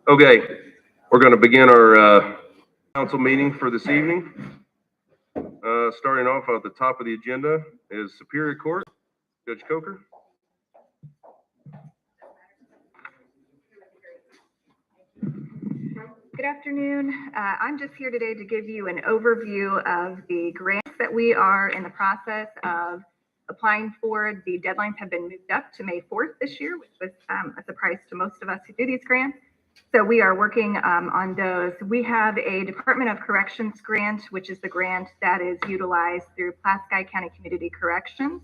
Okay, we're going to begin our council meeting for this evening. Starting off at the top of the agenda is Superior Court. Judge Coker. Good afternoon. I'm just here today to give you an overview of the grants that we are in the process of applying for. The deadlines have been moved up to May 4th this year, which was a surprise to most of us who do these grants. So we are working on those. We have a Department of Corrections grant, which is the grant that is utilized through Pulaski County Community Corrections.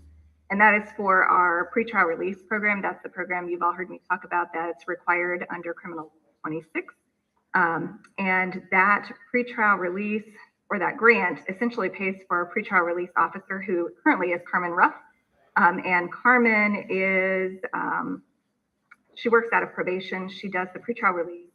And that is for our pretrial release program. That's the program you've all heard me talk about that's required under Criminal 26. And that pretrial release or that grant essentially pays for our pretrial release officer, who currently is Carmen Ruff. And Carmen is, she works out of probation. She does the pretrial release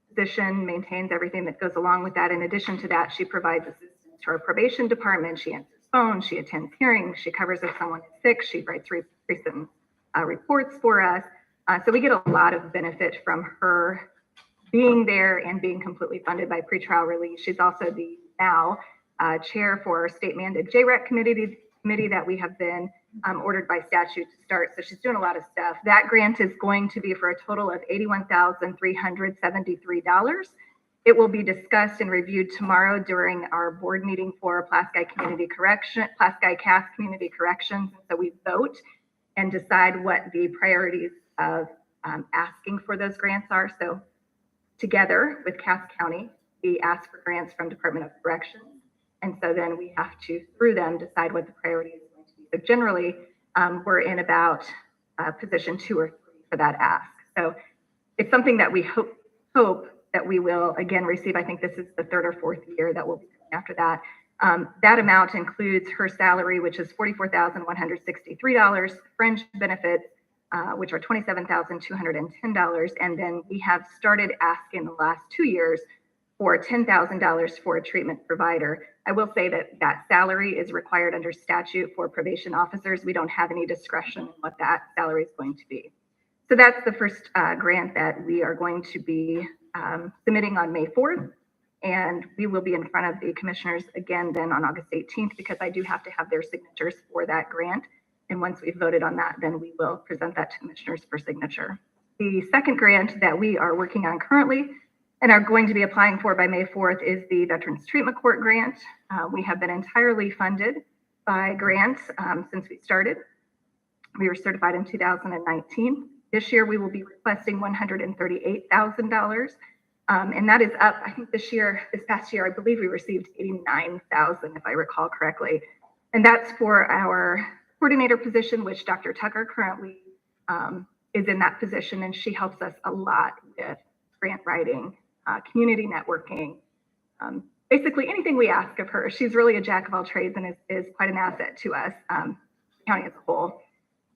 position, maintains everything that goes along with that. In addition to that, she provides assistance to our probation department. She answers phones, she attends hearings, she covers if someone is sick, she writes recent reports for us. So we get a lot of benefit from her being there and being completely funded by pretrial release. She's also the now chair for our state mandated JREC committee that we have been ordered by statute to start. So she's doing a lot of stuff. That grant is going to be for a total of $81,373. It will be discussed and reviewed tomorrow during our board meeting for Pulaski CAS Community Corrections. So we vote and decide what the priorities of asking for those grants are. So together with Cass County, we ask for grants from Department of Corrections. And so then we have to, through them, decide what the priority is going to be. So generally, we're in about position 2 or 3 for that ask. So it's something that we hope that we will again receive. I think this is the 3rd or 4th year that we'll be after that. That amount includes her salary, which is $44,163, fringe benefits, which are $27,210. And then we have started asking the last 2 years for $10,000 for a treatment provider. I will say that that salary is required under statute for probation officers. We don't have any discretion in what that salary is going to be. So that's the first grant that we are going to be submitting on May 4th. And we will be in front of the commissioners again then on August 18th, because I do have to have their signatures for that grant. And once we've voted on that, then we will present that to commissioners for signature. The second grant that we are working on currently and are going to be applying for by May 4th is the Veterans Treatment Court grant. We have been entirely funded by grants since we started. We were certified in 2019. This year, we will be requesting $138,000. And that is up, I think this past year, I believe we received $89,000, if I recall correctly. And that's for our coordinator position, which Dr. Tucker currently is in that position. And she helps us a lot with grant writing, community networking, basically anything we ask of her. She's really a jack of all trades and is quite an asset to us, county as a whole.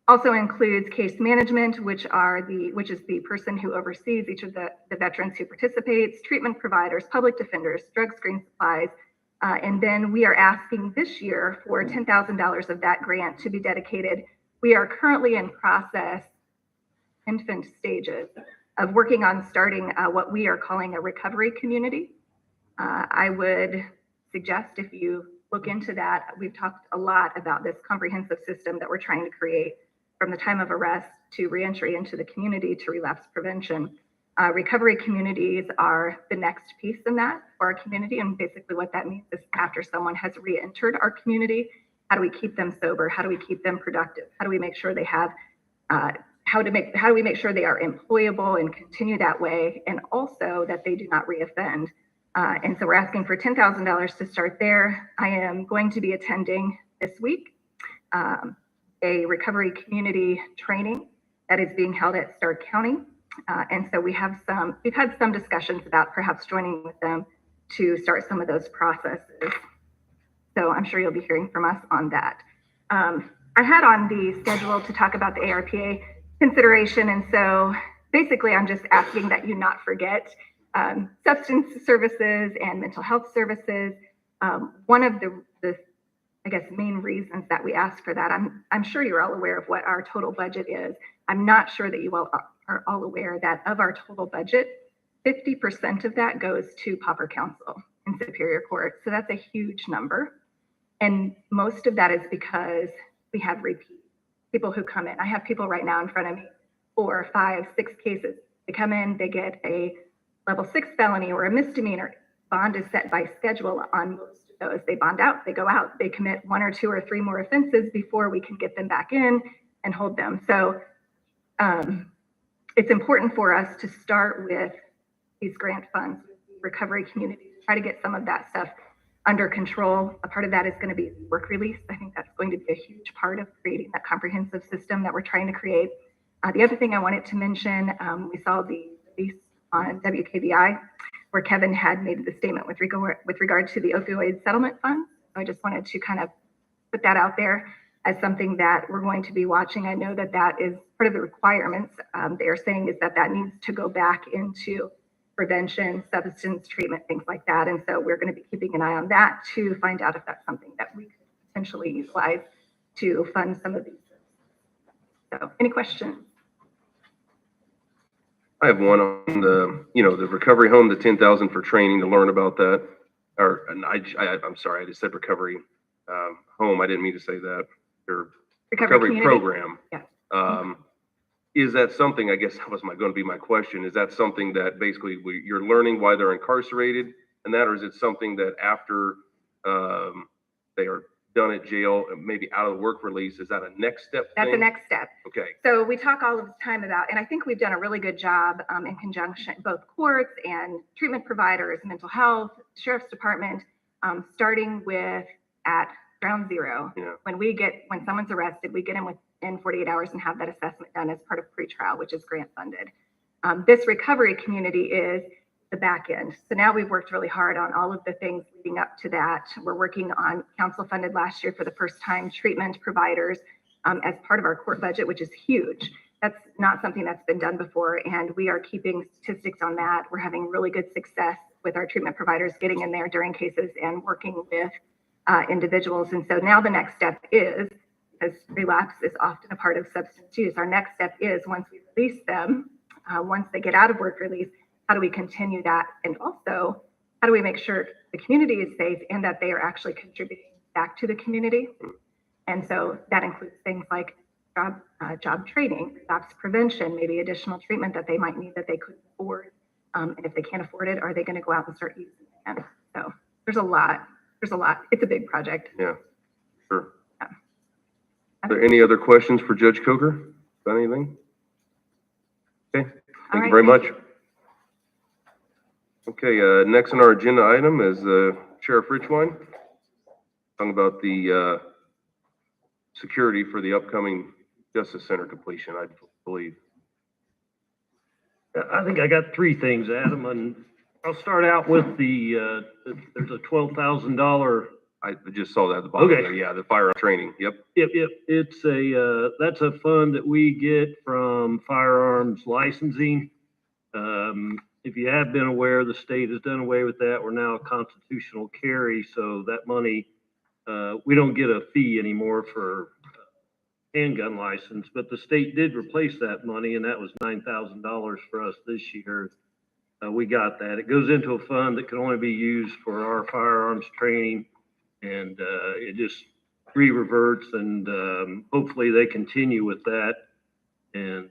Also includes case management, which is the person who oversees each of the veterans who participates, treatment providers, public defenders, drug screen supplies. And then we are asking this year for $10,000 of that grant to be dedicated. We are currently in process, infant stages, of working on starting what we are calling a recovery community. I would suggest if you look into that, we've talked a lot about this comprehensive system that we're trying to create from the time of arrest to reentry into the community to relapse prevention. Recovery communities are the next piece in that for our community. And basically what that means is after someone has re-entered our community, how do we keep them sober? How do we keep them productive? How do we make sure they have, how do we make sure they are employable and continue that way? And also that they do not reoffend. And so we're asking for $10,000 to start there. I am going to be attending this week a recovery community training that is being held at Stark County. And so we've had some discussions about perhaps joining with them to start some of those processes. So I'm sure you'll be hearing from us on that. I had on the schedule to talk about the ARPA consideration. And so basically I'm just asking that you not forget substance services and mental health services. One of the I guess, main reasons that we ask for that. I'm sure you're all aware of what our total budget is. I'm not sure that you all are all aware that of our total budget, 50% of that goes to pauper counsel in Superior Court. So that's a huge number. And most of that is because we have repeat people who come in. I have people right now in front of me, 4, 5, 6 cases. They come in, they get a level 6 felony or a misdemeanor. Bond is set by schedule on most of those. They bond out, they go out, they commit 1 or 2 or 3 more offenses before we can get them back in and hold them. So it's important for us to start with these grant funds, recovery communities, try to get some of that stuff under control. A part of that is going to be work release. I think that's going to be a huge part of creating that comprehensive system that we're trying to create. The other thing I wanted to mention, we saw the release on WKBI where Kevin had made the statement with regard to the opioid settlement fund. So I just wanted to kind of put that out there as something that we're going to be watching. I know that that is part of the requirements. They are saying is that that needs to go back into prevention, substance treatment, things like that. And so we're going to be keeping an eye on that to find out if that's something that we could potentially utilize to fund some of these. So any questions? I have one on the, the recovery home, the 10,000 for training to learn about that. I'm sorry, I just said recovery home. I didn't mean to say that. Or recovery program. Yeah. Is that something, I guess that was going to be my question, is that something that basically you're learning why they're incarcerated and that, or is it something that after they are done at jail, maybe out of the work release, is that a next step thing? That's the next step. Okay. So we talk all of the time about, and I think we've done a really good job in conjunction, both courts and treatment providers, mental health, sheriff's department, starting with at ground zero. Yeah. When someone's arrested, we get them within 48 hours and have that assessment done as part of pretrial, which is grant funded. This recovery community is the back end. So now we've worked really hard on all of the things leading up to that. We're working on council funded last year for the first time treatment providers as part of our court budget, which is huge. That's not something that's been done before. And we are keeping statistics on that. We're having really good success with our treatment providers getting in there during cases and working with individuals. And so now the next step is, because relapse is often a part of substance use, our next step is once we release them, once they get out of work release, how do we continue that? And also, how do we make sure the community is safe and that they are actually contributing back to the community? And so that includes things like job training, relapse prevention, maybe additional treatment that they might need that they couldn't afford. And if they can't afford it, are they going to go out and start using it again? So there's a lot. It's a big project. Yeah, sure. Yeah. Are there any other questions for Judge Coker? Got anything? Okay, thank you very much. Okay, next on our agenda item is Sheriff Richwine talking about the security for the upcoming Justice Center completion, I believe. I think I got 3 things, Adam, and I'll start out with there's a $12,000. I just saw that at the bottom Okay. there. Yeah, the firearm training. Yep. It's that's a fund that we get from firearms licensing. If you have been aware, the state has done away with that. We're now a constitutional carry, so that money, we don't get a fee anymore for handgun license, but the state did replace that money, and that was $9,000 for us this year. We got that. It goes into a fund that can only be used for our firearms training, and it just re-reverts, and hopefully they continue with that, and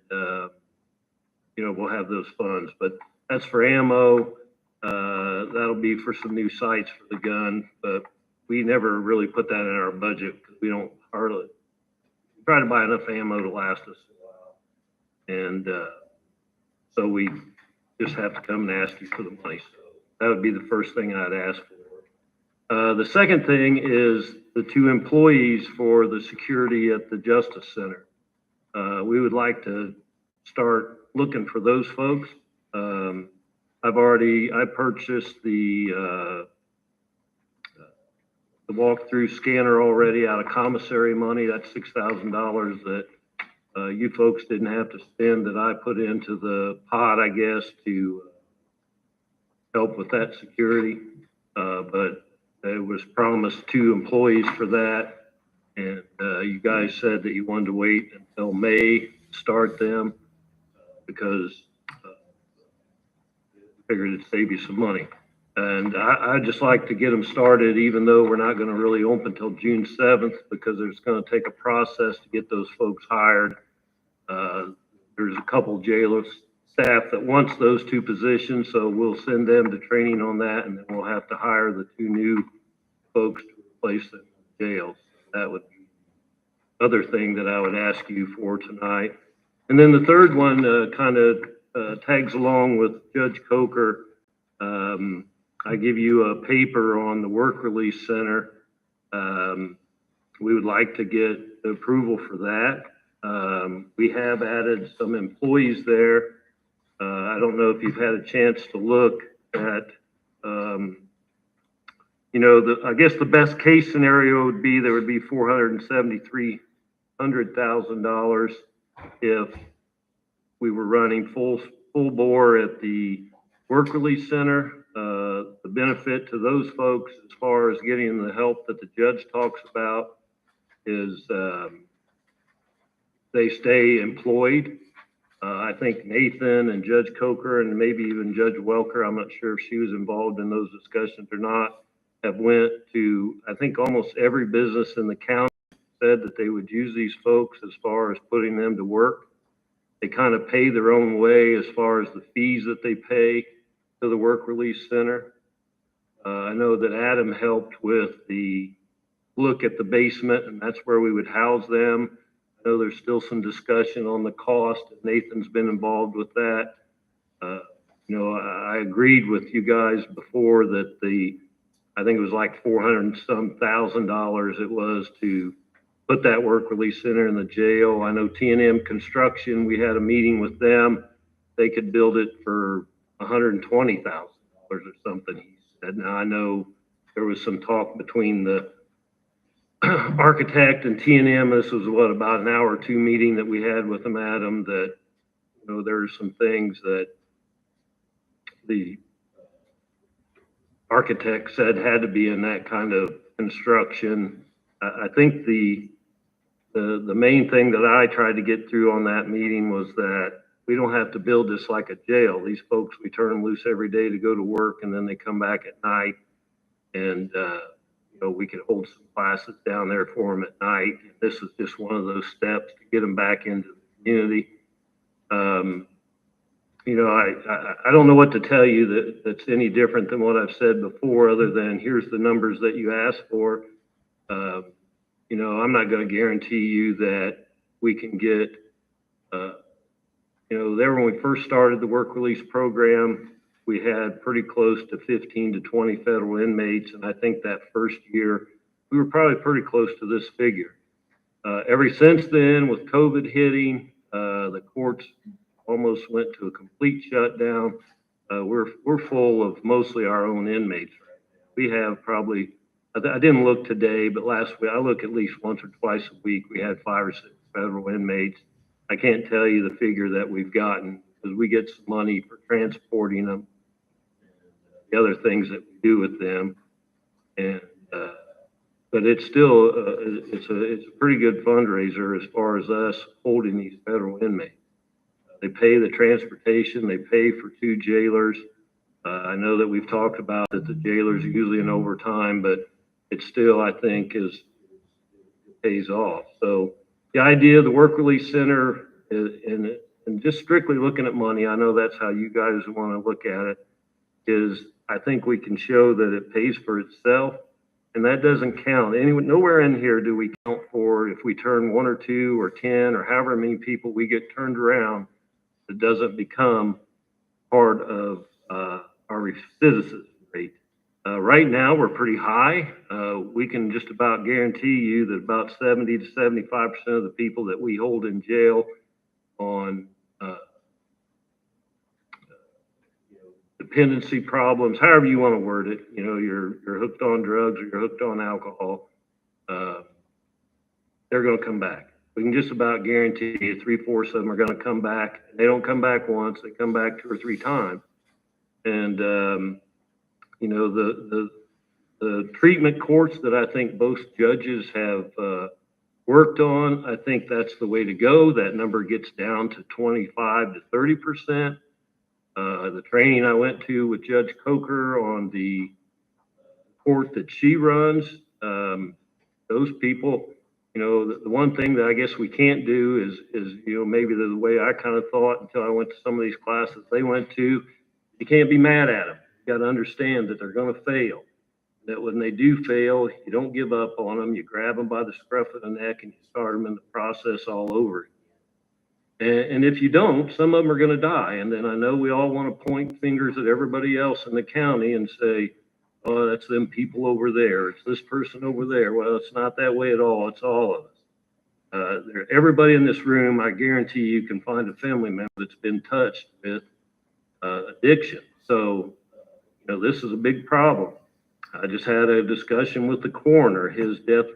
we'll have those funds. But that's for ammo. That'll be for some new sights for the gun, but we never really put that in our budget because we don't hardly try to buy enough ammo to last us a while. And so we just have to come and ask you for the money. So that would be the first thing I'd ask for. The second thing is the 2 employees for the security at the Justice Center. We would like to start looking for those folks. I purchased the walk-through scanner already out of commissary money. That's $6,000 that you folks didn't have to spend, that I put into the pot, I guess, to help with that security. But it was promised 2 employees for that. And you guys said that you wanted to wait until May to start them because figured it'd save you some money. And I'd just like to get them started, even though we're not going to really open until June 7th, because it's going to take a process to get those folks hired. There's a couple jail staff that wants those two positions, so we'll send them to training on that, and then we'll have to hire the two new folks to replace them in jails. That would be the other thing that I would ask you for tonight. And then the third one kind of tags along with Judge Coker. I give you a paper on the work release center. We would like to get approval for that. We have added some employees there. I don't know if you've had a chance to look at, I guess the best case scenario would be there would be $473,000 if we were running full bore at the work release center. The benefit to those folks as far as getting the help that the judge talks about is they stay employed. I think Nathan and Judge Coker and maybe even Judge Welker, I'm not sure if she was involved in those discussions or not, have went to, I think almost every business in the county said that they would use these folks as far as putting them to work. They kind of pay their own way as far as the fees that they pay to the work release center. I know that Adam helped with the look at the basement, and that's where we would house them. I know there's still some discussion on the cost. Nathan's been involved with that. I agreed with you guys before that I think it was like $400 and some thousand it was to put that work release center in the jail. I know T&M Construction, we had a meeting with them. They could build it for $120,000 or something, he said. Now, I know there was some talk between the architect and T&M. This was about an hour or two meeting that we had with them, Adam, that, there's some things that the architect said had to be in that kind of construction. I think the main thing that I tried to get through on that meeting was that we don't have to build this like a jail. These folks, we turn them loose every day to go to work, and then they come back at night, and we could hold some classes down there for them at night. This is just one of those steps to get them back into the community. I don't know what to tell you that's any different than what I've said before, other than here's the numbers that you asked for. I'm not going to guarantee you that we can get, there when we first started the work release program, we had pretty close to 15 to 20 federal inmates. And I think that first year, we were probably pretty close to this figure. Ever since then, with COVID hitting, the courts almost went to a complete shutdown. We're full of mostly our own inmates right now. We have probably, I didn't look today, but last week, I look at least once or twice a week. We had 5 or 6 federal inmates. I can't tell you the figure that we've gotten because we get some money for transporting them, and the other things that we do with them. And, but it's still, it's a pretty good fundraiser as far as us holding these federal inmates. They pay the transportation, they pay for 2 jailers. I know that we've talked about that the jailers are usually in overtime, but it still, I think, pays off. So the idea of the work release center and just strictly looking at money, I know that's how you guys want to look at it, is I think we can show that it pays for itself. And that doesn't count. Nowhere in here do we count for if we turn 1 or 2 or 10 or however many people we get turned around, it doesn't become part of our recidivism rate. Right now, we're pretty high. We can just about guarantee you that about 70 to 75% of the people that we hold in jail on dependency problems, however you want to word it, you're hooked on drugs or you're hooked on alcohol, they're going to come back. We can just about guarantee you 3/4 of them are going to come back. They don't come back once, they come back 2 or 3 times. And, the treatment courts that I think both judges have worked on, I think that's the way to go. That number gets down to 25 to 30%. The training I went to with Judge Coker on the court that she runs, those people, you know, the one thing that I guess we can't do is, you know, maybe the way I kind of thought until I went to some of these classes they went to, you can't be mad at them. You got to understand that they're going to fail. That when they do fail, you don't give up on them. You grab them by the scruff of the neck and you start them in the process all over. And if you don't, some of them are going to die. And then I know we all want to point fingers at everybody else in the county and say, oh, that's them people over there. It's this person over there. Well, it's not that way at all. It's all of us. Everybody in this room, I guarantee you can find a family member that's been touched with addiction. So, you know, this is a big problem. I just had a discussion with the coroner. His death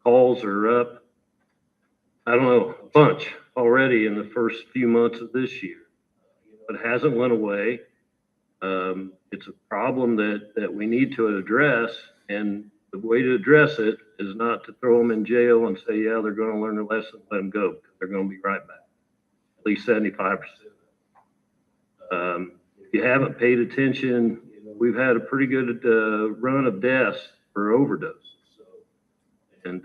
calls are up, I don't know, a bunch already in the first few months of this year. It hasn't went away. It's a problem that we need to address, and the way to address it is not to throw them in jail and say, yeah, they're going to learn their lesson, let them go. They're going to be right back, at least 75%. If you haven't paid attention, we've had a pretty good run of deaths for overdoses. And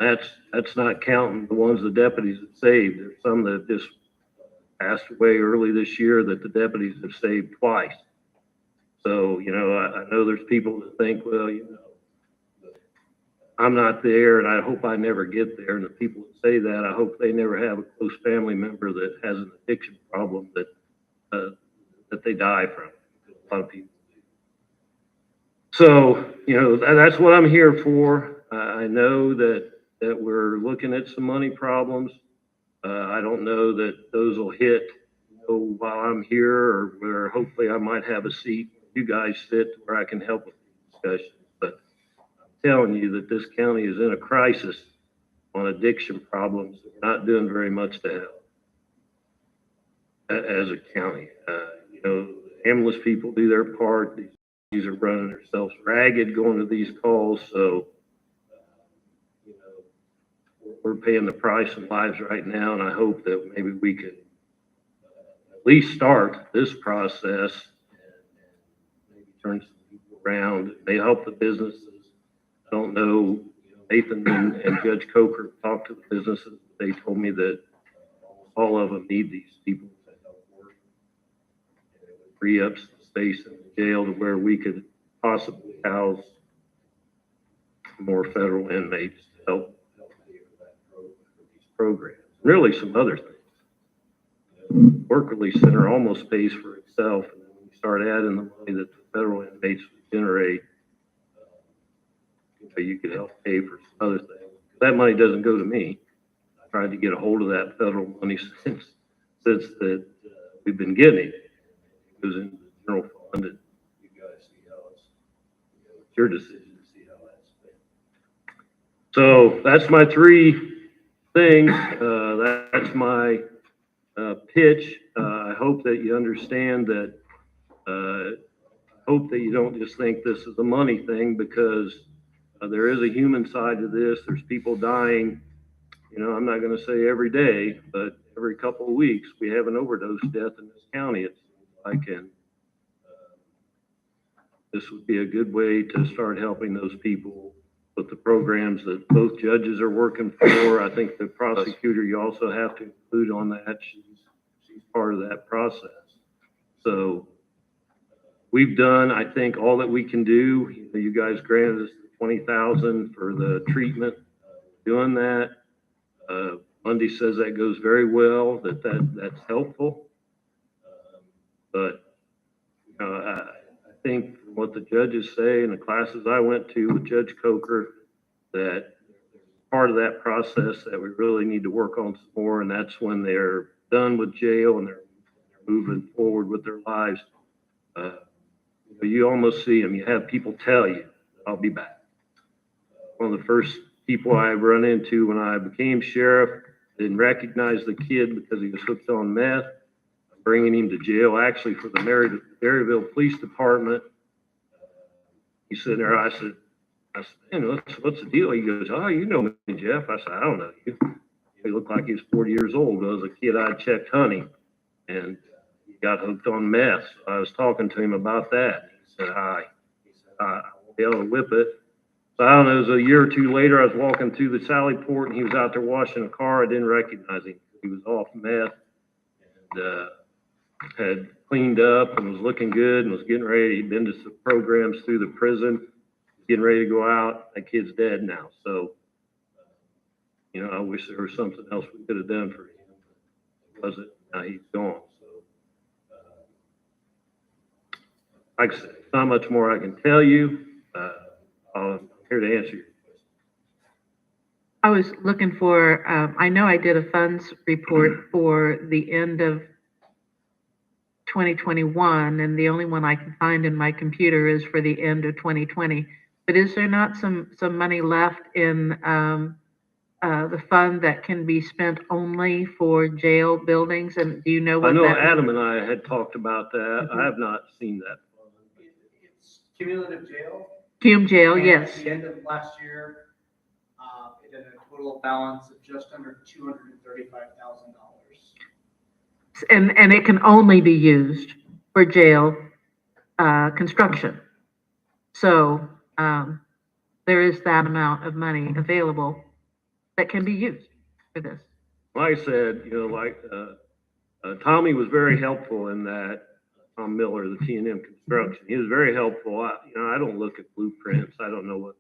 that's not counting the ones the deputies have saved. There's some that just passed away early this year that the deputies have saved twice. So, you know, I know there's people that think, well, you know, I'm not there and I hope I never get there. And the people that say that, I hope they never have a close family member that has an addiction problem that they die from. A lot of people do. So, you know, that's what I'm here for. I know that we're looking at some money problems. I don't know that those will hit, you know, while I'm here, or where hopefully I might have a seat where you guys sit where I can help with the discussion. But I'm telling you that this county is in a crisis on addiction problems. We're not doing very much to help as a county. You know, ambulance people do their part. These are running themselves ragged going to these calls. So, you know, we're paying the price in lives right now. And I hope that maybe we could at least start this process and maybe turn some people around. It may help the businesses. I don't know, Nathan and Judge Coker talked to the businesses. They told me that all of them need these people to help work. And it would free up some space in the jail to where we could possibly house more federal inmates to help pay for these programs. Really some other things. Work release center almost pays for itself, and then when you start adding the money that the federal inmates would generate, you could help pay for some other things. That money doesn't go to me. I tried to get a hold of that federal money since that we've been getting it. It goes into the general fund, and you guys see how it's, you know, it's your decision to see how that's spent. So that's my three things. That's my pitch. I hope that you understand that. I hope that you don't just think this is a money thing, because there is a human side to this. There's people dying. You know, I'm not going to say every day, but every couple of weeks we have an overdose death in this county. It seems like, and this would be a good way to start helping those people with the programs that both judges are working for. I think the prosecutor, you also have to include on that. She's part of that process. So we've done, I think, all that we can do. You guys granted us the $20,000 for the treatment. Doing that. Monday says that goes very well. That's helpful. But you know, I think from what the judges say and the classes I went to with Judge Coker, that part of that process that we really need to work on some more, and that's when they're done with jail and they're moving forward with their lives. You almost see them. You have people tell you, I'll be back. One of the first people I run into when I became sheriff didn't recognize the kid because he was hooked on meth. I'm bringing him to jail, actually, for the Maryville Police Department. He's sitting there. I said, man, what's the deal? He goes, oh, you know me, Jeff. I said, I don't know you. He looked like he was 40 years old. I was a kid I'd checked hunting. And he got hooked on meth. So I was talking to him about that. He said, hi. He said, I won't be able to whip it. So I don't know, it was a year or two later, I was walking through the Sally Port and he was out there washing a car. I didn't recognize him. He was off meth and had cleaned up and was looking good and was getting ready. He'd been to some programs through the prison, getting ready to go out. That kid's dead now. So, you know, I wish there was something else we could have done for him. It wasn't. Now he's gone. So, like I said, there's not much more I can tell you. I'm here to answer your question. I was looking for, I know I did a funds report for the end of 2021, and the only one I can find in my computer is for the end of 2020. But is there not some money left in the fund that can be spent only for jail buildings? And do you know what I know that? Adam and I had talked about that. I have not seen that. It's cumulative jail. Cum jail, And yes. At the end of last year, it had a total balance of just under $235,000. And it can only be used for jail construction. So there is that amount of money available that can be used for this. Like I said, you know, like Tommy was very helpful in that. Tom Miller, the T&M Construction, he was very helpful. I don't look at blueprints. I don't know what,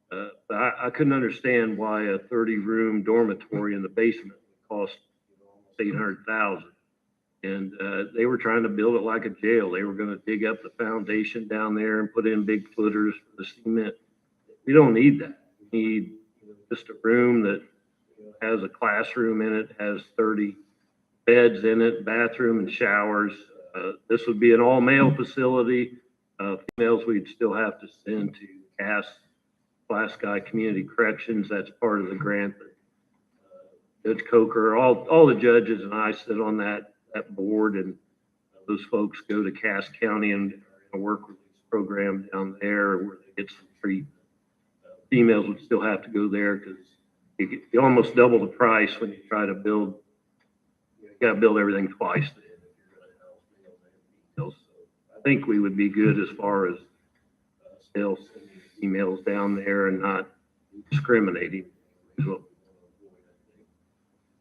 but I couldn't understand why a 30-room dormitory in the basement would cost almost $800,000. And they were trying to build it like a jail. They were going to dig up the foundation down there and put in big footers for the cement. We don't need that. We need just a room that has a classroom in it, has 30 beds in it, bathroom and showers. This would be an all-male facility. Females we'd still have to send to CAS, Pulaski Community Corrections. That's part of the grant that Judge Coker, all the judges and I sit on that board, and those folks go to Cass County and work with this program down there where they get some treatment. Females would still have to go there because you almost double the price when you try to build. You got to build everything twice. So I think we would be good as far as still sending females down there and not discriminating.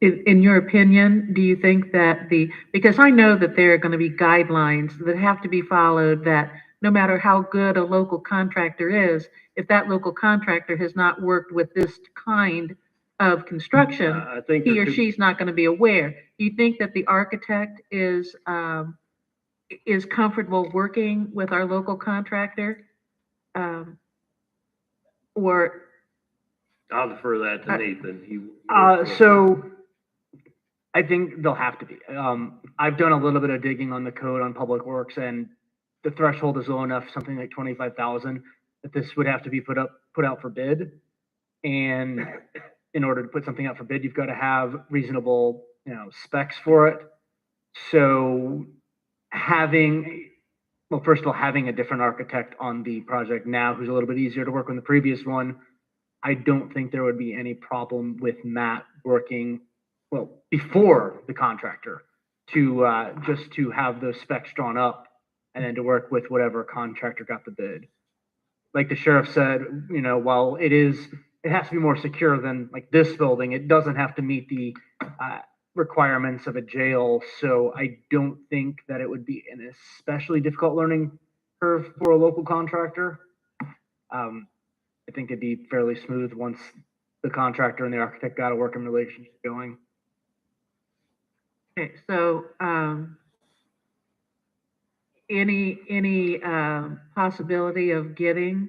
In your opinion, do you think that because I know that there are going to be guidelines that have to be followed, that no matter how good a local contractor is, if that local contractor has not worked with this kind of construction, I think he or she's not going to be aware. Do you think that the architect is comfortable working with our local contractor? Or I'll defer that to Nathan. So I think they'll have to be. I've done a little bit of digging on the code on Public Works, and the threshold is low enough, something like 25,000, that this would have to be put out for bid. And in order to put something out for bid, you've got to have reasonable, specs for it. So first of all, having a different architect on the project now, who's a little bit easier to work with the previous one, I don't think there would be any problem with Matt working, before the contractor, to just to have those specs drawn up and then to work with whatever contractor got the bid. Like the sheriff said, while it has to be more secure than like this building, it doesn't have to meet the requirements of a jail. So I don't think that it would be an especially difficult learning curve for a local contractor. I think it'd be fairly smooth once the contractor and the architect got a working relationship going. okay, so any possibility of getting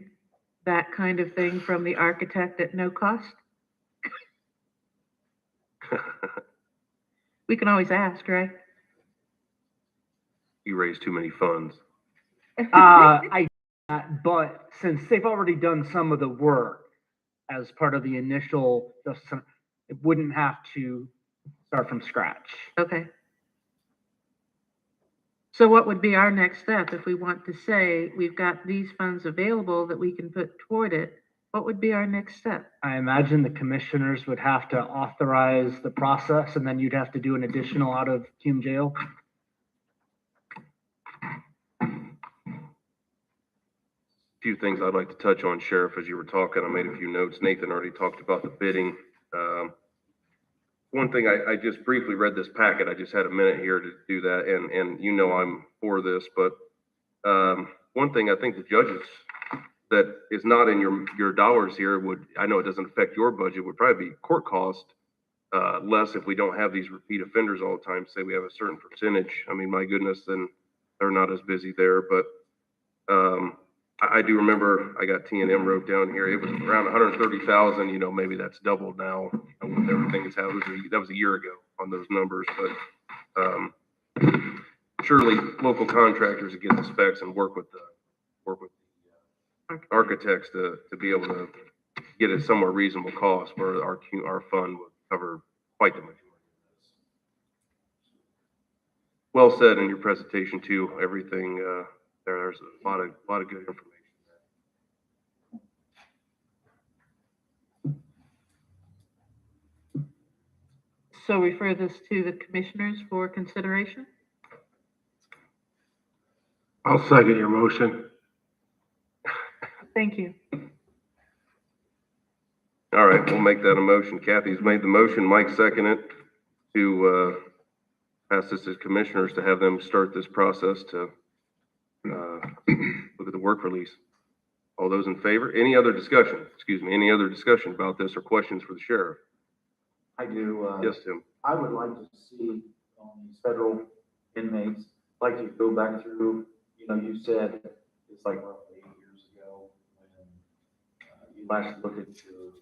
that kind of thing from the architect at no cost? We can always ask, right? You raise too many funds. But since they've already done some of the work as part of the initial, it wouldn't have to start from scratch. Okay. So what would be our next step if we want to say we've got these funds available that we can put toward it? What would be our next step? I imagine the commissioners would have to authorize the process, and then you'd have to do an additional out of cum jail. few things I'd like to touch on, Sheriff, as you were talking. I made a few notes. Nathan already talked about the bidding. One thing, I just briefly read this packet. I just had a minute here to do that, and you know I'm for this, but one thing I think the judges that is not in your dollars here would, I know it doesn't affect your budget, would probably be court cost, less if we don't have these repeat offenders all the time. Say we have a certain percentage. I mean, my goodness, then they're not as busy there, but I do remember I got T&M wrote down here. It was around 130,000. You know, maybe that's doubled now with everything that's happened. That was a year ago on those numbers, but surely local contractors that get the specs and work with the architects to be able to get a somewhat reasonable cost where our fund would cover quite the majority. Well said in your presentation too. Everything there's a lot of good information. So refer this to the commissioners for consideration? I'll second your motion. Thank you. All right, we'll make that a motion. Kathy's made the motion. Mike seconded it to pass this to commissioners to have them start this process to look at the work release. All those in favor? Any other discussion? Excuse me, any other discussion about this or questions for the sheriff? I do. Yes, Tim. I would like to see these federal inmates, like to go back through, you know, you said it's like roughly 8 years ago when you last looked at your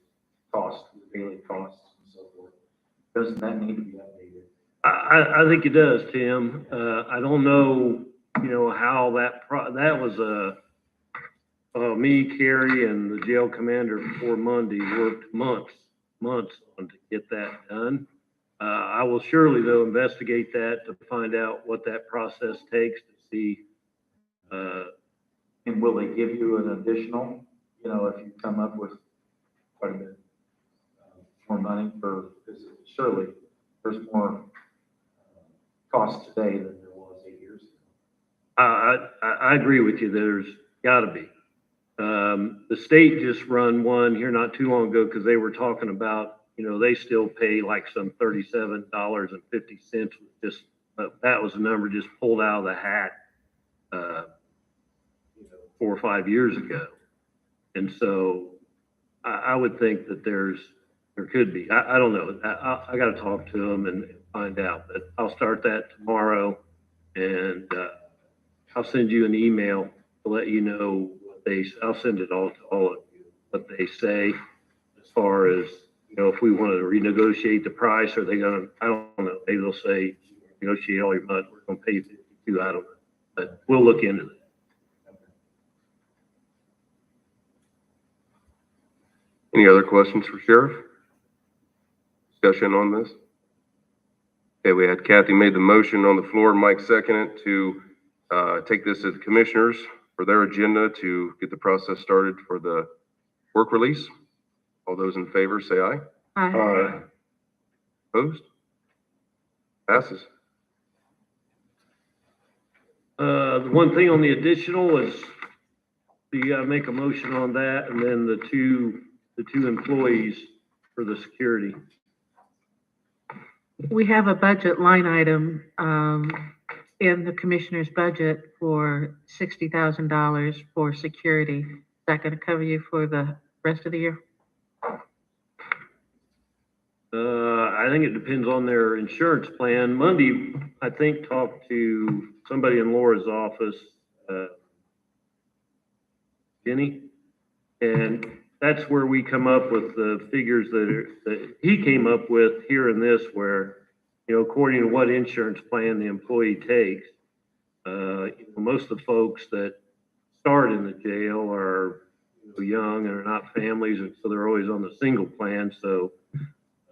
cost, your daily costs and so forth. Doesn't that need to be updated? I think it does, Tim. I don't know, you know, how that was me, Carrie, and the jail commander before Monday worked months on to get that done. I will surely, though, investigate that to find out what that process takes to see. And will they give you an additional, you know, if you come up with quite a bit more money for, because surely there's more cost today than there was 8 years ago. I agree with you. There's got to be. The state just run one here not too long ago because they were talking about, you know, they still pay like some $37.50. Just that was a number just pulled out of the hat, 4 or 5 years ago. And so I would think that there could be. I don't know. I got to talk to them and find out. But I'll start that tomorrow, and I'll send you an email to let you know. I'll send it all to all of you, what they say as far as, you know, if we want to renegotiate the price, are they going to, I don't know, maybe they'll say, negotiate all your money, we're going to pay you 52, I don't know, but we'll look into that. Any other questions for Sheriff? Discussion on this? Okay, we had Kathy made the motion on the floor, Mike seconded to take this to the commissioners for their agenda to get the process started for the work release. All those in favor say aye. Aye. Opposed? Passes. The one thing on the additional is you got to make a motion on that, and then the two employees for the security. We have a budget line item in the commissioner's budget for $60,000 for security. Is that going to cover you for the rest of the year? I think it depends on their insurance plan. Monday, I think, talked to somebody in Laura's office, Jenny, and that's where we come up with the figures that he came up with here in this, where, you know, according to what insurance plan the employee takes, you know, most of the folks that start in the jail are, you know, young and are not families, and so they're always on the single plan. So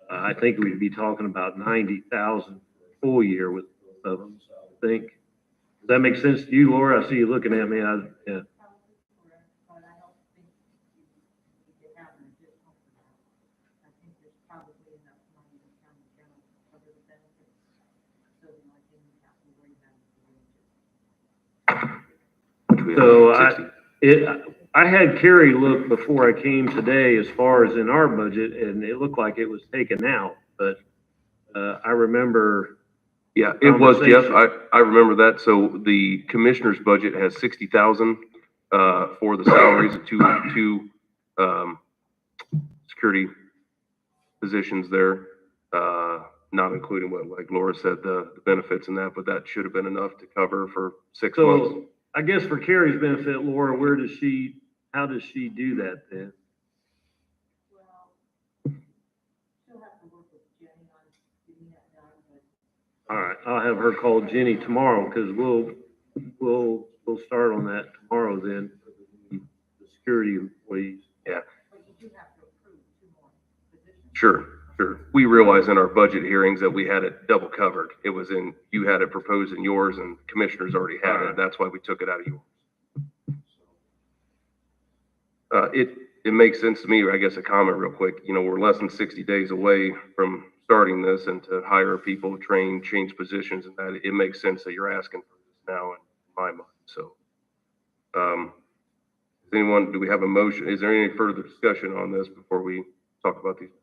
I think we'd be talking about 90,000 full year with both of them. So I think, does that make sense to you, Laura? I see you looking at me. Yeah. So I had Carrie look before I came today as far as in our budget, and it looked like it was taken out, but, I remember, Yeah, it was, Jeff. Conversation. I remember that. So the commissioner's budget has 60,000, for the salaries of two, security positions there. Not including what, like Laura said, the benefits and that, but that should have been enough to cover for 6 months. so I guess for Carrie's benefit, Laura, how does she do that then? All right, I'll have her call Jenny tomorrow, because we'll start on that tomorrow then, the security employees. Yeah. Sure. We realized in our budget hearings that we had it double covered. It was you had it proposed in yours and commissioners already had it. That's why we took it out of yours. It makes sense to me, I guess, a comment real quick. You know, we're less than 60 days away from starting this, and to hire people, train, change positions, and that it makes sense that you're asking for this now in my mind. So, do we have a motion? Is there any further discussion on this before we talk about these positions?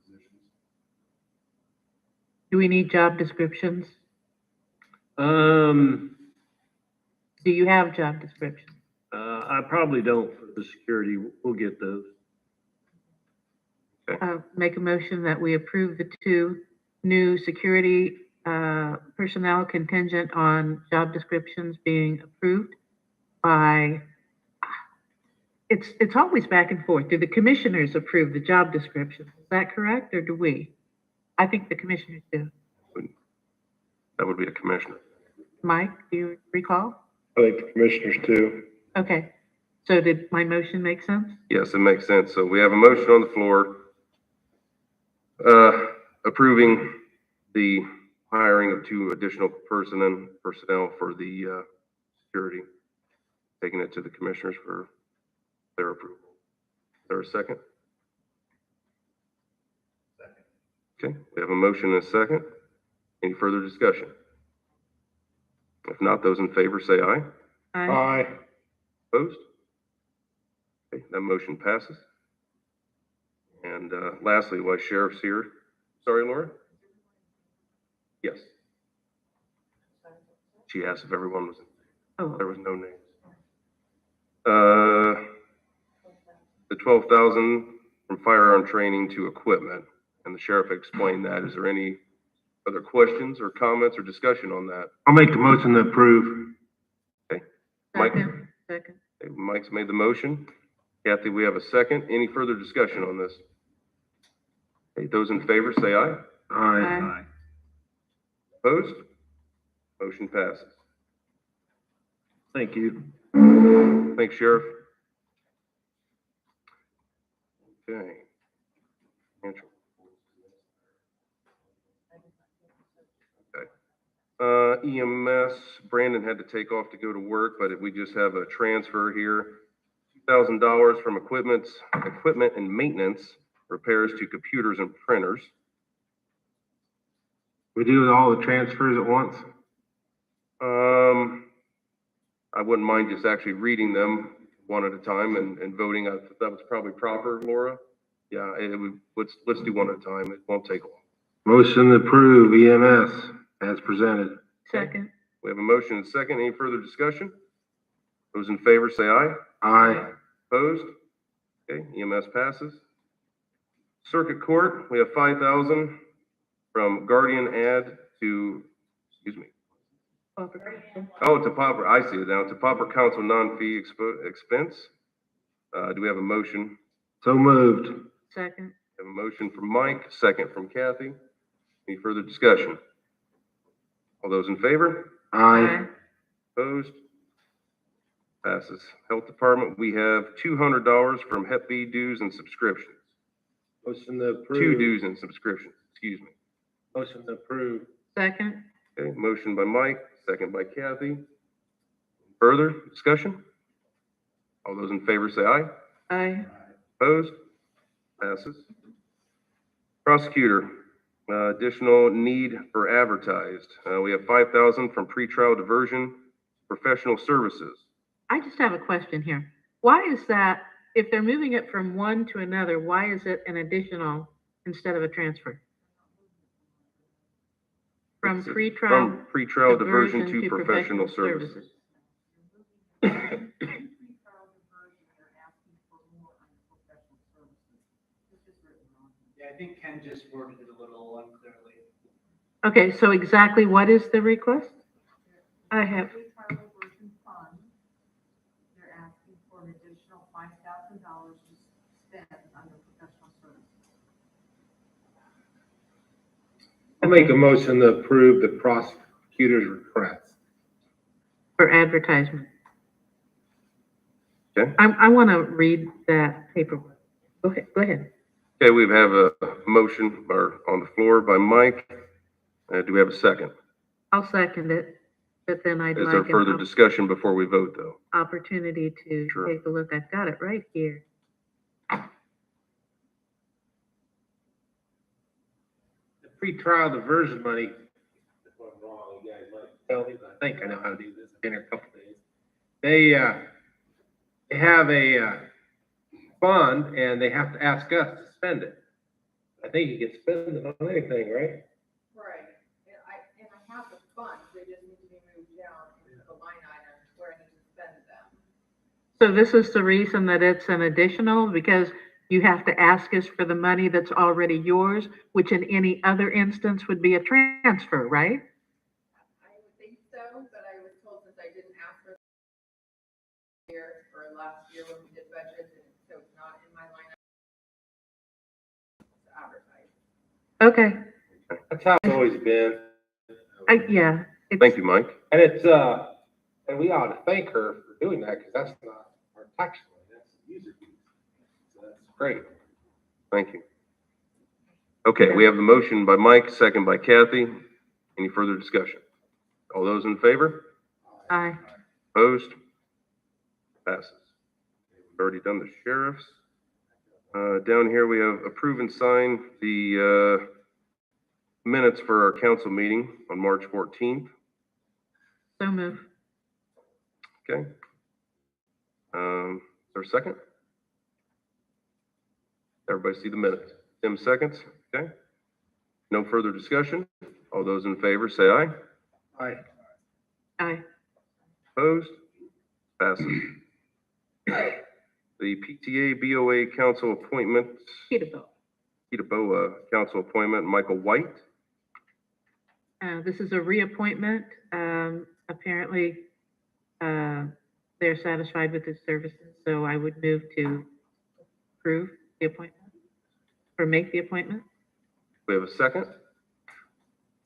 Do we need job descriptions? Um, Do you have job descriptions? I probably don't for the security. We'll get those. Make a motion that we approve the 2 new security personnel contingent on job descriptions being approved by, it's always back and forth. Do the commissioners approve the job descriptions? Is that correct, or do we? I think the commissioners do. That would be a commissioner. Mike, do you recall? I think the commissioners too. Okay, so did my motion make sense? Yes, it makes sense. So we have a motion on the floor approving the hiring of 2 additional personnel for the security, taking it to the commissioners for their approval. Is there a second? Okay, we have a motion and a second. Any further discussion? If not, those in favor say aye. Aye. Opposed? Okay, that motion passes. And lastly, while Sheriff's here, sorry, Laura? Yes. She asked if everyone was, there was no names. The 12,000 from firearm training to equipment, and the sheriff explained that. Is there any other questions or comments or discussion on that? I'll make the motion to approve. Mike? Second. Okay, Mike's made the motion. Kathy, we have a second. Any further discussion on this? Okay, those in favor say aye. Aye. Opposed? Motion passes. Thank you. Thanks, Sheriff. Okay. Okay. EMS, Brandon had to take off to go to work, but we just have a transfer here. $2,000 from equipment and maintenance, repairs to computers and printers. We do all the transfers at once? I wouldn't mind just actually reading them one at a time and voting. I thought that was probably proper, Laura. Yeah, let's do one at a time. It won't take long. Motion to approve EMS as presented. Second. We have a motion and a second. Any further discussion? Those in favor say aye. Aye. Opposed? Okay, EMS passes. Circuit Court, we have 5,000 from Guardian Ad to, excuse me. Oh, to Popper, I see it now, to Popper Council non-fee expense. Do we have a motion? So moved. Second. We have a motion from Mike, second from Kathy. Any further discussion? All those in favor? Aye. Opposed? Passes. Health Department, we have $200 from Hep B dues and subscriptions. Motion to approve. 2 dues and subscriptions, excuse me. Motion to approve. Second. Okay, motion by Mike, second by Kathy. Further discussion? All those in favor say aye. Aye. Opposed? Passes. Prosecutor, additional need for advertised. We have 5,000 from pretrial diversion, professional services. I just have a question here. Why is that if they're moving it from one to another, why is it an additional instead of a transfer? From It's pretrial From pretrial diversion to professional services. Yeah, I think Ken just worded it a little unclearly. Okay, so exactly what is the request? I have, They're asking for an additional $5,000 to spend under professional services. I'll make a motion to approve the prosecutor's request. for advertisement. Okay. I want to read that paperwork. Go ahead. Okay, we have a motion on the floor by Mike. Do we have a second? I'll second it, but then I'd Is there like further an discussion before we vote, though? opportunity to Sure. take a look. I've got it right here. The pretrial diversion money, if I'm wrong, you guys might tell me, but I think I know how to do this. I've been here a couple days. They have a fund and they have to ask us to spend it. I think you can spend it on anything, right? Right, and I have the funds, they just need to be moved down into the line items where I need to spend them. So this is the reason that it's an additional, because you have to ask us for the money that's already yours, which in any other instance would be a transfer, right? I would think so, but I was told since I didn't ask for year or last year when we did budgets, and so it's not in my line item to advertise. Okay, That's how it's always been. yeah. Thank you, Mike. And it's, and we ought to thank her for doing that because that's not our tax money, that's the user fees. So that's great. Thank you. Okay, we have the motion by Mike, second by Kathy. Any further discussion? All those in favor? Aye. Opposed? Passes. We've already done the sheriffs. Down here, we have approve and sign the minutes for our council meeting on March 14th. So move. Okay. Is there a second? Everybody see the minutes? Tim seconds, okay? No further discussion. All those in favor, say aye. Aye. Aye. Opposed? Passes. The PTBOA council appointment, PTBOA council appointment, Michael White. This is a reappointment. Apparently, they're satisfied with his services, so I would move to approve the appointment or make the appointment. We have a second.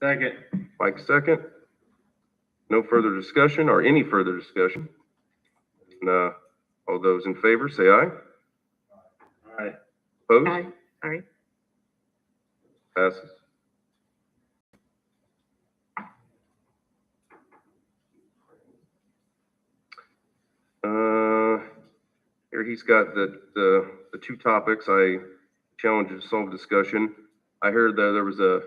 Second. Mike second. No further discussion or any further discussion. And, all those in favor, say aye. Aye. Opposed? Aye. Sorry. Passes. Here he's got the two topics. I challenge you to solve discussion. I heard that there was a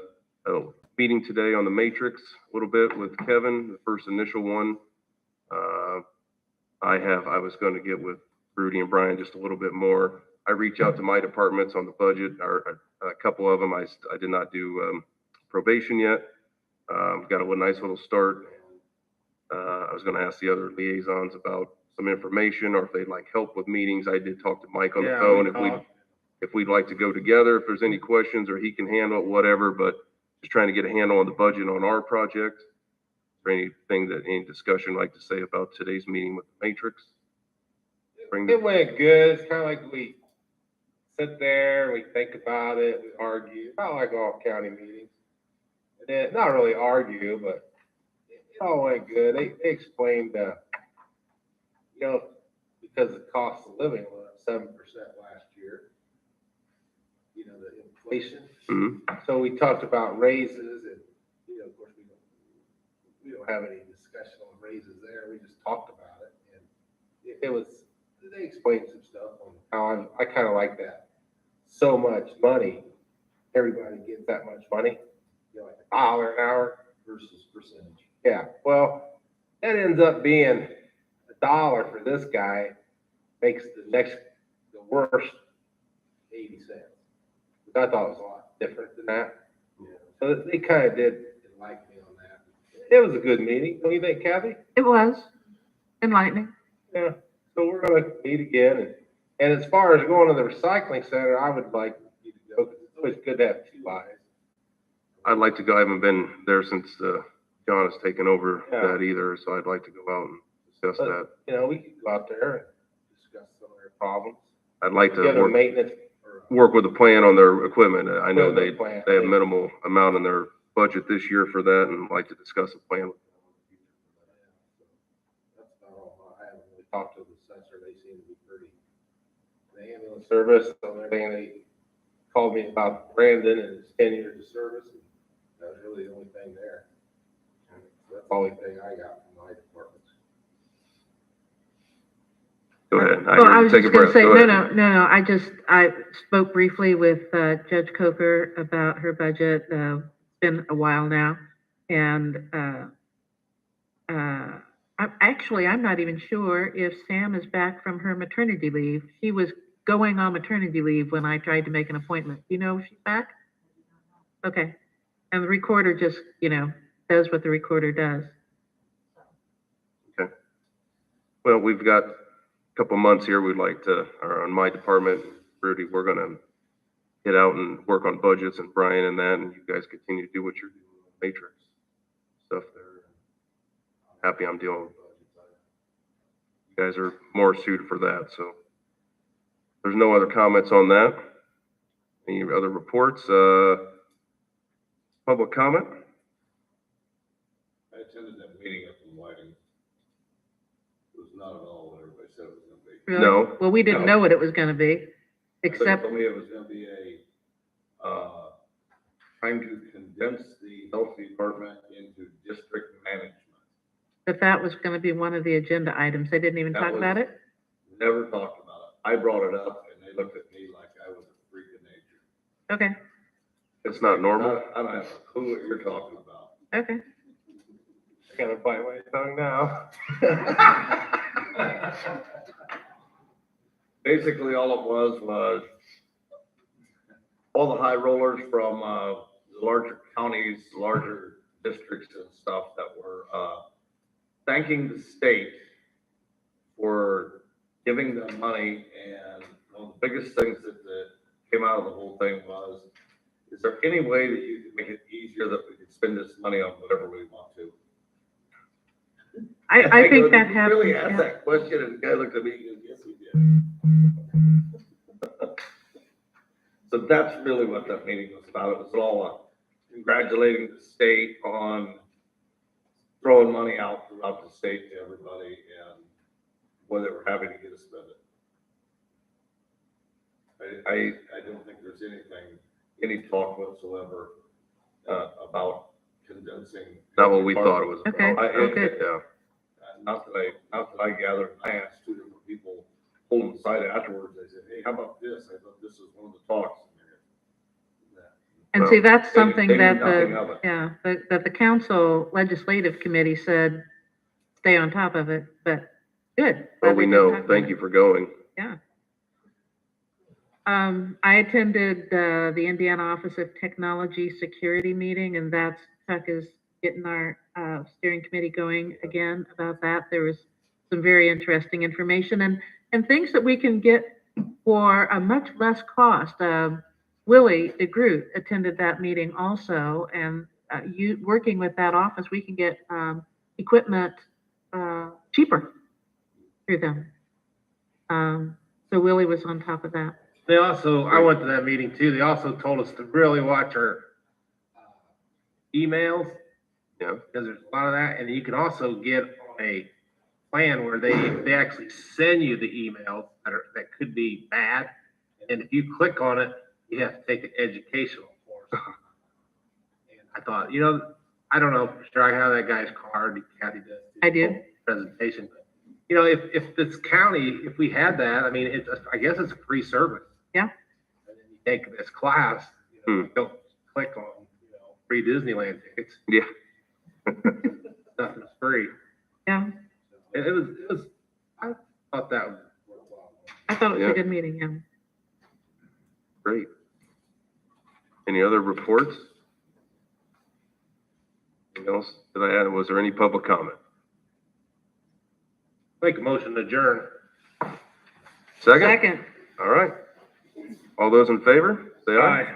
meeting today on the matrix a little bit with Kevin, the first initial one. I was going to get with Rudy and Brian just a little bit more. I reached out to my departments on the budget, or a couple of them. I did not do probation yet. Got a nice little start. I was going to ask the other liaisons about some information or if they'd like help with meetings. I did talk to Mike on the phone if we'd like to go together, if there's any questions or he can handle it, whatever, but just trying to get a handle on the budget on our project. Is there anything any discussion you'd like to say about today's meeting with the Matrix? It went good. It's kind of like we sit there, we think about it, we argue, not like all county meetings. And then, not really argue, but it all went good. They explained, because the cost of living went up 7% last year, the inflation. Mm-hmm. So we talked about raises and, of course, we don't have any discussion on raises there. We just talked about it. And they explained some stuff on how I kind of like that. So much money, everybody gets that much money, like $1 an hour versus percentage. Yeah, well, that ends up being $1 for this guy makes the worst 80 cents. Which I thought was a lot different than that. Yeah. So they kind of did enlighten me on that. It was a good meeting, don't you think, Kathy? It was enlightening. Yeah. So we're gonna meet again, and as far as going to the recycling center, I would like you to go, because it's always good to have two eyes. I'd like to go. I haven't been there since John has taken over Yeah. that either, so I'd like to go out and discuss But, that. you know, we could go out there and discuss some of their problems. I'd like to Together work, maintenance. work with a plan on their equipment. I know they Plan. have minimal amount in their budget this year for that, and I'd like to discuss a plan. That's about all. I haven't really talked to the assessor. They seem to be pretty. The ambulance service, so they called me about Brandon and his 10 years of service. And that was really the only thing there. So that's the only thing I got from my department. Go ahead. Well, I hear you. was Take just a gonna breath. say, Go no, ahead. I spoke briefly with Judge Coker about her budget. It's been a while now. And I'm not even sure if Sam is back from her maternity leave. She was going on maternity leave when I tried to make an appointment. Do you know if she's back? Okay. And the recorder just, does what the recorder does. Okay. Well, we've got a couple months here. We'd like to, or on my department, Rudy, we're gonna get out and work on budgets, and Brian and that, and you guys continue to do what you're doing with Matrix stuff there. I'm happy I'm dealing with budgets. You guys are more suited for that, so. There's no other comments on that. Any other reports? Public comment? I attended that meeting up in Whiting. It was not at all what everybody said it was gonna be. Really? No. Well, we didn't know what it was gonna be, except, They told me it was gonna be trying to condense the health department into district management. that that was gonna be one of the agenda items. They didn't even That talk was- about it? Never talked about it. I brought it up and they looked at me like I was a freak of nature. Okay, It's not normal. I don't have a clue what you're talking about. okay. I gotta bite my tongue now. Basically, all it was all the high rollers from, the larger counties, larger districts and stuff that were, thanking the state for giving them money. And one of the biggest things that came out of the whole thing was, is there any way that you could make it easier that we could spend this money on whatever we want to? I go, think that "Did you happens. really ask Yeah. that question?" And the guy looked at me and goes, "Yes, we did." So that's really what that meeting was about. It was all congratulating the state on throwing money out throughout the state to everybody and what they were having to get to spend it. I don't think there's any talk whatsoever about condensing. Not what we thought it was. Okay, about. okay. Yeah. Not that I gathered. I asked two different people, pulled them aside afterwards. They said, "Hey, how about this? I thought this was one of the talks." And see, that's They- something they knew that nothing of it. that the council legislative committee said, stay on top of it, but good. Well, Glad we they did know. talk about Thank it. you for going. Yeah. I attended the Indiana Office of Technology Security meeting, and Chuck is getting our steering committee going again about that. There was some very interesting information and things that we can get for a much less cost. Willie DeGroot attended that meeting also, and working with that office, we can get equipment cheaper through them. So Willie was on top of that. They also, I went to that meeting too. They also told us to really watch our emails. Yeah. Because there's a lot of that, and you can also get a plan where they actually send you the emails that could be bad. And if you click on it, you have to take an educational course. And I thought, I don't know for sure. I have that guy's card. Kathy does. I do. Presentation. But, if this county, if we had that, I mean, I guess it's a free service. Yeah. And then you take this class, don't click on, free Disneyland tickets. Yeah. Nothing's free. Yeah. It was, I thought that was worthwhile. I I thought it was Yeah. a good meeting, yeah. Great. Any other reports? Anything else that I had? Was there any public comment? Make a motion to adjourn. Second? Second. All right. All those in favor, say aye. Aye.